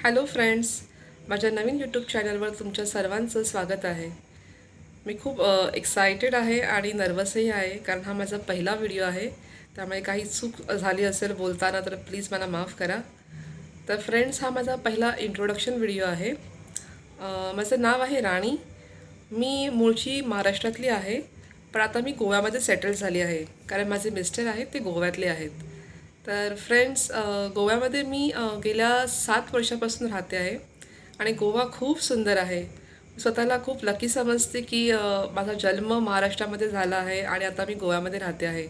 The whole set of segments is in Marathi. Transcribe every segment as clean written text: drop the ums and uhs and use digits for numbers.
हॅलो फ्रेंड्स, माझ्या नवीन यूट्यूब चॅनलवर तुमच्या सर्वांचं स्वागत आहे. मी खूप एक्सायटेड आहे आणि नर्वसही आहे, कारण हा माझा पहिला व्हिडिओ आहे. त्यामुळे काही चूक झाली असेल बोलताना तर प्लीज मला माफ करा. तर फ्रेंड्स, हा माझा पहिला इंट्रोडक्शन व्हिडिओ आहे. माझं नाव आहे राणी. मी मूळची महाराष्ट्रातली आहे, पण आता मी गोव्यामध्ये सेटल झाली आहे, कारण माझे मिस्टर आहेत ते गोव्यातले आहेत. तर फ्रेंड्स, गोव्यामध्ये मी गेल्या 7 वर्षापासून राहते आहे आणि गोवा खूप सुंदर आहे. स्वतःला खूप लकी समजते की माझा जन्म महाराष्ट्रामध्ये झाला आहे आणि आता मी गोव्यामध्ये राहते आहे.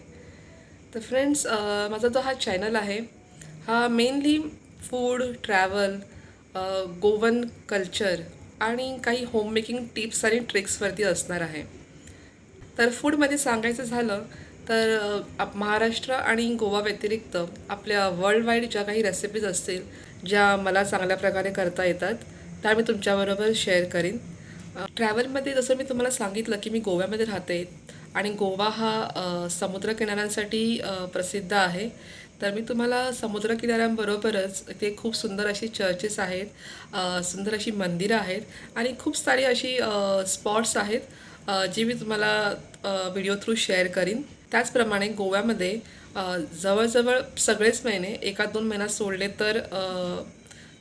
तर फ्रेंड्स, माझा जो हा चॅनल आहे हा mainly food, travel, Goan culture आणि काही होममेकिंग टिप्स आणि ट्रिक्सवरती असणार आहे. तर फूडमध्ये सांगायचं झालं तर महाराष्ट्र आणि गोवा व्यतिरिक्त आपल्या वर्ल्ड वाईड ज्या काही रेसिपीज असतील ज्या मला चांगल्या प्रकारे करता येतात त्या मी तुमच्याबरोबर शेअर करीन. ट्रॅव्हलमध्ये जसं मी तुम्हाला सांगितलं की मी गोव्यामध्ये राहते आणि गोवा हा समुद्रकिनाऱ्यांसाठी प्रसिद्ध आहे. तर मी तुम्हाला समुद्रकिनाऱ्यांबरोबरच इथे खूप सुंदर अशी चर्चेस आहेत, सुंदर अशी मंदिरं आहेत आणि खूप सारी अशी स्पॉट्स आहेत जी मी तुम्हाला व्हिडिओ थ्रू शेअर करीन. त्याचप्रमाणे गोव्यामध्ये जवळजवळ सगळेच महिने 1-2 महिना सोडले तर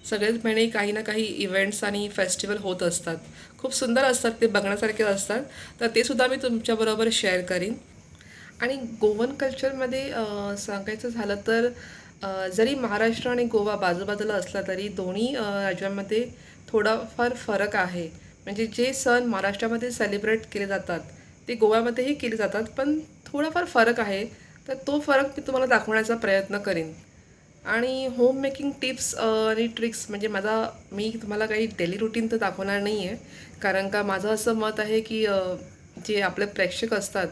सगळेच महिने काही ना काही इव्हेंट्स आणि फेस्टिवल होत असतात. खूप सुंदर असतात, ते बघण्यासारखे असतात. तर ते सुद्धा मी तुमच्याबरोबर शेअर करीन. आणि गोवन कल्चरमध्ये सांगायचं झालं तर जरी महाराष्ट्र आणि गोवा बाजूबाजूला असला तरी दोन्ही राज्यांमध्ये थोडाफार फरक आहे. म्हणजे जे सण महाराष्ट्रामध्ये सेलिब्रेट केले जातात ते गोव्यामध्येही केले जातात, पण थोडाफार फरक आहे. तर तो फरक मी तुम्हाला दाखवण्याचा प्रयत्न करीन. आणि होम मेकिंग टिप्स आणि ट्रिक्स म्हणजे मी तुम्हाला काही डेली रुटीन तर दाखवणार नाही आहे, कारण का माझं असं मत आहे की जे आपले प्रेक्षक असतात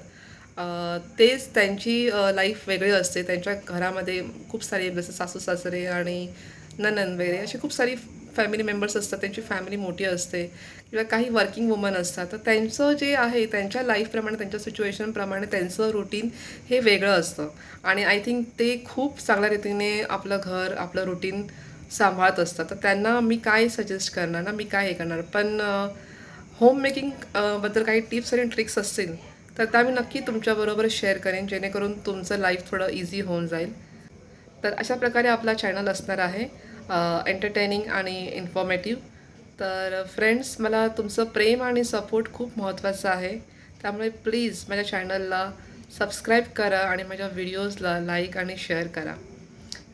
तेच त्यांची लाईफ वेगळी असते. त्यांच्या घरामध्ये खूप सारे जसं सासू सासरे आणि नणंद वगैरे अशी खूप सारी फॅमिली मेंबर्स असतात. त्यांची फॅमिली मोठी असते किंवा काही वर्किंग वुमन असतात. तर त्यांचं जे आहे त्यांच्या लाईफप्रमाणे, त्यांच्या सिच्युएशनप्रमाणे त्यांचं रुटीन हे वेगळं असतं आणि आय थिंक ते खूप चांगल्या रीतीने आपलं घर, आपलं रुटीन सांभाळत असतात. तर त्यांना मी काय सजेस्ट करणार ना, मी काय हे करणार. पण होम मेकिंग बद्दल काही टिप्स आणि ट्रिक्स असतील तर त्या मी नक्की तुमच्याबरोबर शेअर करेन, जेणेकरून तुमचं लाईफ थोडं इझी होऊन जाईल. तर अशा प्रकारे आपला चॅनल असणार आहे, एंटरटेनिंग आणि इन्फॉर्मेटिव्ह. तर फ्रेंड्स, मला तुमचं प्रेम आणि सपोर्ट खूप महत्त्वाचं आहे. त्यामुळे प्लीज माझ्या चॅनलला सबस्क्राईब करा आणि माझ्या व्हिडिओजला लाईक आणि शेअर करा.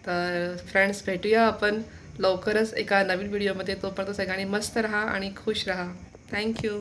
तर फ्रेंड्स, भेटूया आपण लवकरच एका नवीन व्हिडिओमध्ये. तोपर्यंत सगळ्यांनी मस्त राहा आणि खुश राहा. थँक्यू.